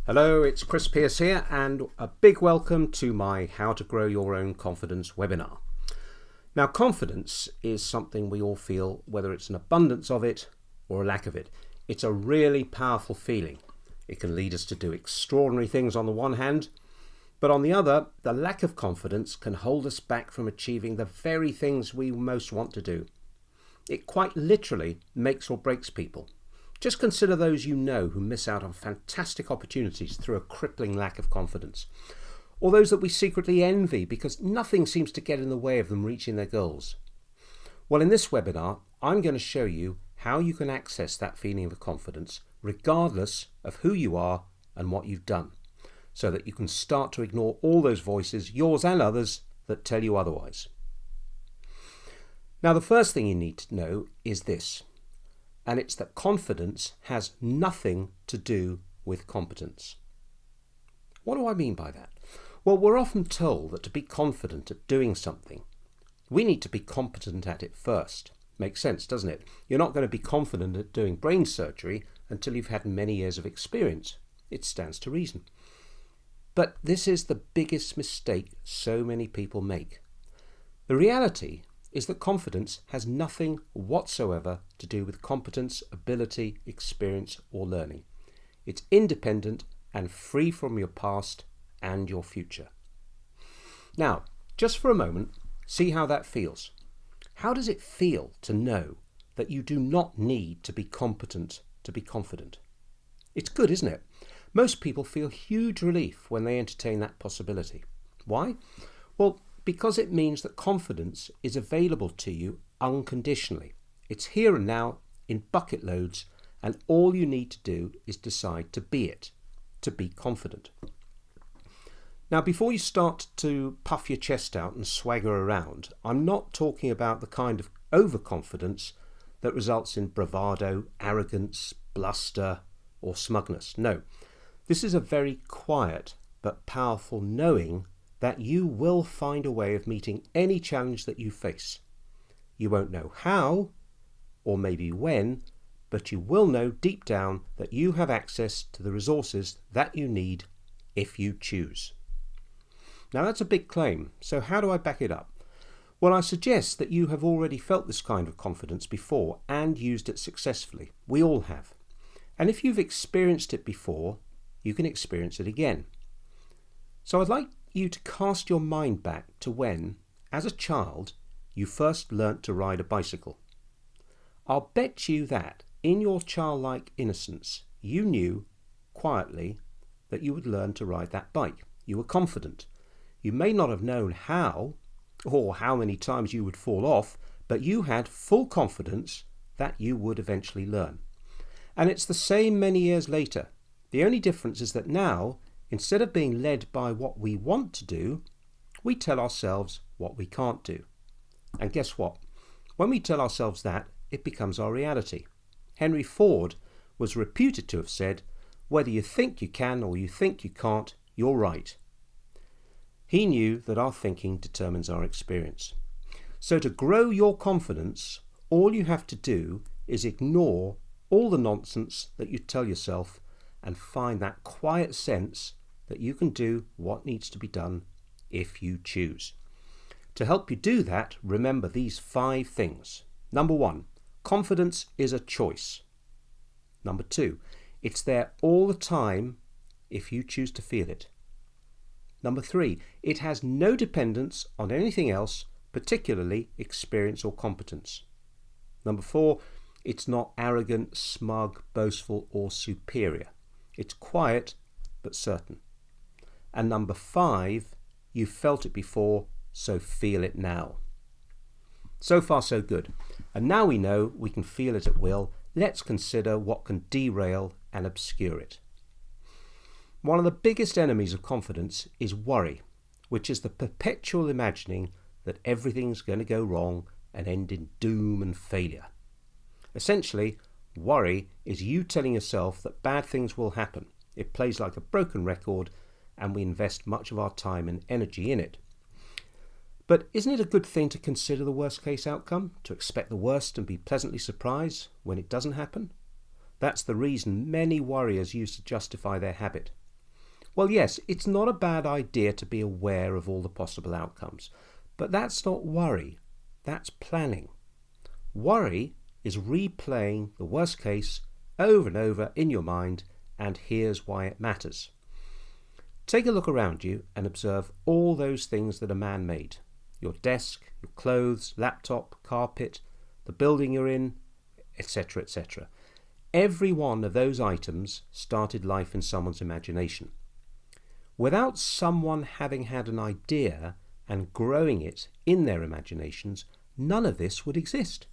Hello, it's Chris Pierce here, and a big welcome to my How to Grow Your Own Confidence webinar. Now, confidence is something we all feel, whether it's an abundance of it or a lack of it. It's a really powerful feeling. It can lead us to do extraordinary things on the one hand, but on the other, the lack of confidence can hold us back from achieving the very things we most want to do. It quite literally makes or breaks people. Just consider those you know who miss out on fantastic opportunities through a crippling lack of confidence, or those that we secretly envy because nothing seems to get in the way of them reaching their goals. Well, in this webinar, I'm going to show you how you can access that feeling of confidence regardless of who you are and what you've done, so that you can start to ignore all those voices, yours and others, that tell you otherwise. Now, the first thing you need to know is this, and it's that confidence has nothing to do with competence. What do I mean by that? Well, we're often told that to be confident at doing something, we need to be competent at it first. Makes sense, doesn't it? You're not going to be confident at doing brain surgery until you've had many years of experience. It stands to reason. But this is the biggest mistake so many people make. The reality is that confidence has nothing whatsoever to do with competence, ability, experience, or learning. It's independent and free from your past and your future. Now, just for a moment, see how that feels. How does it feel to know that you do not need to be competent to be confident? It's good, isn't it? Most people feel huge relief when they entertain that possibility. Why? Well, because it means that confidence is available to you unconditionally. It's here and now in bucket loads, and all you need to do is decide to be it, to be confident. Now, before you start to puff your chest out and swagger around, I'm not talking about the kind of overconfidence that results in bravado, arrogance, bluster, or smugness. No, this is a very quiet but powerful knowing that you will find a way of meeting any challenge that you face. You won't know how, or maybe when, but you will know deep down that you have access to the resources that you need if you choose. Now, that's a big claim, so how do I back it up? Well, I suggest that you have already felt this kind of confidence before and used it successfully. We all have. And if you've experienced it before, you can experience it again. So I'd like you to cast your mind back to when, as a child, you first learnt to ride a bicycle. I'll bet you that, in your childlike innocence, you knew, quietly, that you would learn to ride that bike. You were confident. You may not have known how, or how many times you would fall off, but you had full confidence that you would eventually learn. And it's the same many years later. The only difference is that now, instead of being led by what we want to do, we tell ourselves what we can't do. And guess what? When we tell ourselves that, it becomes our reality. Henry Ford was reputed to have said, "Whether you think you can or you think you can't, you're right." He knew that our thinking determines our experience. So to grow your confidence, all you have to do is ignore all the nonsense that you tell yourself and find that quiet sense that you can do what needs to be done if you choose. To help you do that, remember these 5 things. Number 1, confidence is a choice. Number 2, it's there all the time if you choose to feel it. Number 3, it has no dependence on anything else, particularly experience or competence. Number 4, it's not arrogant, smug, boastful, or superior. It's quiet but certain. And number 5, you've felt it before, so feel it now. So far, so good. And now we know we can feel it at will. Let's consider what can derail and obscure it. One of the biggest enemies of confidence is worry, which is the perpetual imagining that everything's going to go wrong and end in doom and failure. Essentially, worry is you telling yourself that bad things will happen. It plays like a broken record, and we invest much of our time and energy in it. But isn't it a good thing to consider the worst case outcome, to expect the worst and be pleasantly surprised when it doesn't happen? That's the reason many worriers use to justify their habit. Well, yes, it's not a bad idea to be aware of all the possible outcomes, but that's not worry, that's planning. Worry is replaying the worst case over and over in your mind, and here's why it matters. Take a look around you and observe all those things that are man-made. Your desk, your clothes, laptop, carpet, the building you're in, etc., etc. Every one of those items started life in someone's imagination. Without someone having had an idea and growing it in their imaginations, none of this would exist.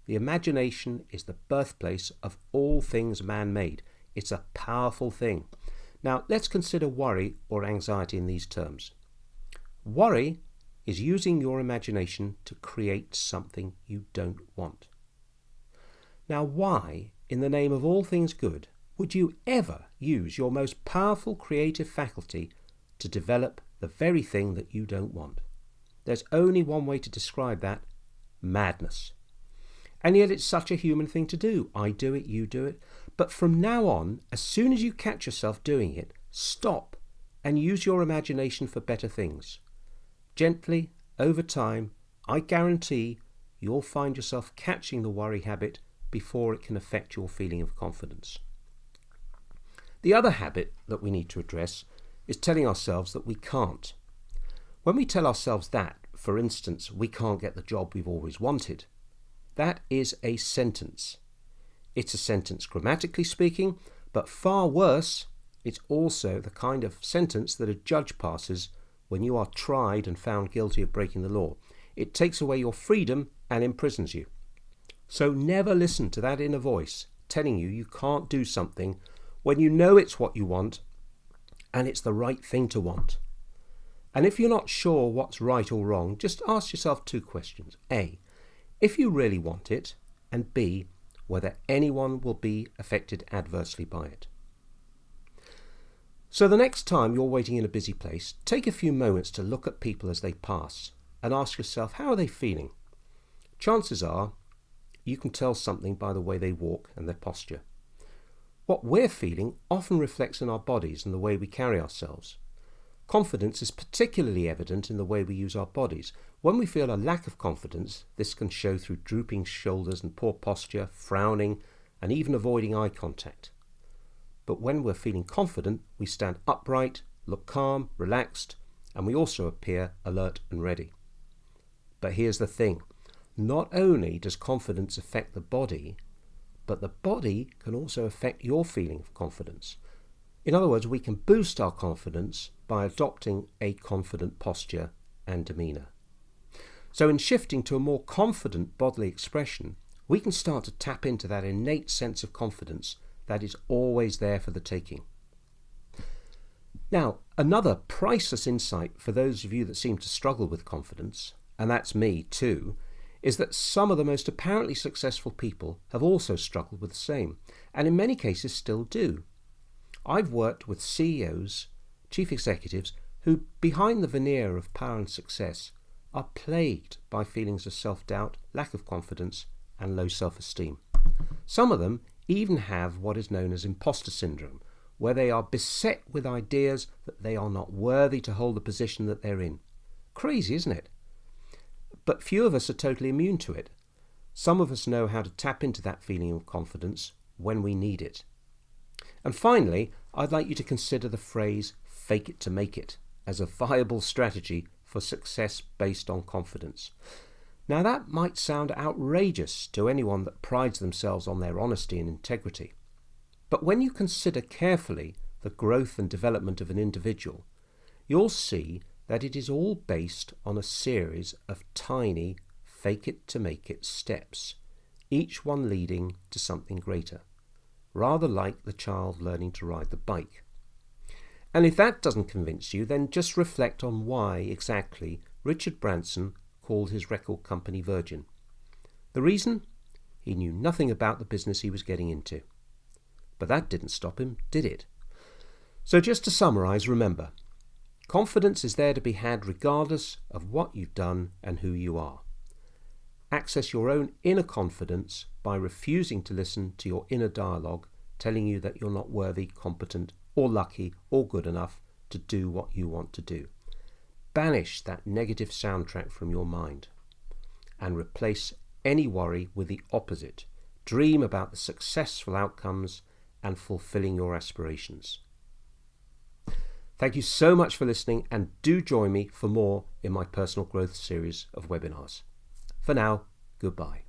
The imagination is the birthplace of all things man-made. It's a powerful thing. Now, let's consider worry or anxiety in these terms. Worry is using your imagination to create something you don't want. Now, why, in the name of all things good, would you ever use your most powerful creative faculty to develop the very thing that you don't want? There's only one way to describe that: madness. And yet it's such a human thing to do. I do it, you do it. But from now on, as soon as you catch yourself doing it, stop and use your imagination for better things. Gently, over time, I guarantee you'll find yourself catching the worry habit before it can affect your feeling of confidence. The other habit that we need to address is telling ourselves that we can't. When we tell ourselves that, for instance, we can't get the job we've always wanted, that is a sentence. It's a sentence grammatically speaking, but far worse, it's also the kind of sentence that a judge passes when you are tried and found guilty of breaking the law. It takes away your freedom and imprisons you. So never listen to that inner voice telling you you can't do something when you know it's what you want and it's the right thing to want. And if you're not sure what's right or wrong, just ask yourself two questions. A, if you really want it, and B, whether anyone will be affected adversely by it. So the next time you're waiting in a busy place, take a few moments to look at people as they pass and ask yourself, how are they feeling? Chances are you can tell something by the way they walk and their posture. What we're feeling often reflects in our bodies and the way we carry ourselves. Confidence is particularly evident in the way we use our bodies. When we feel a lack of confidence, this can show through drooping shoulders and poor posture, frowning, and even avoiding eye contact. But when we're feeling confident, we stand upright, look calm, relaxed, and we also appear alert and ready. But here's the thing. Not only does confidence affect the body, but the body can also affect your feeling of confidence. In other words, we can boost our confidence by adopting a confident posture and demeanour. So in shifting to a more confident bodily expression, we can start to tap into that innate sense of confidence that is always there for the taking. Now, another priceless insight for those of you that seem to struggle with confidence, and that's me too, is that some of the most apparently successful people have also struggled with the same, and in many cases still do. I've worked with CEOs, chief executives, who, behind the veneer of power and success, are plagued by feelings of self-doubt, lack of confidence, and low self-esteem. Some of them even have what is known as imposter syndrome, where they are beset with ideas that they are not worthy to hold the position that they're in. Crazy, isn't it? But few of us are totally immune to it. Some of us know how to tap into that feeling of confidence when we need it. And finally, I'd like you to consider the phrase "fake it to make it" as a viable strategy for success based on confidence. Now that might sound outrageous to anyone that prides themselves on their honesty and integrity. But when you consider carefully the growth and development of an individual, you'll see that it is all based on a series of tiny fake it to make it steps, each one leading to something greater, rather like the child learning to ride the bike. And if that doesn't convince you, then just reflect on why exactly Richard Branson called his record company Virgin. The reason? He knew nothing about the business he was getting into. But that didn't stop him, did it? So just to summarise, remember, confidence is there to be had regardless of what you've done and who you are. Access your own inner confidence by refusing to listen to your inner dialogue telling you that you're not worthy, competent, or lucky or good enough to do what you want to do. Banish that negative soundtrack from your mind and replace any worry with the opposite. Dream about the successful outcomes and fulfilling your aspirations. Thank you so much for listening, and do join me for more in my personal growth series of webinars. For now, goodbye.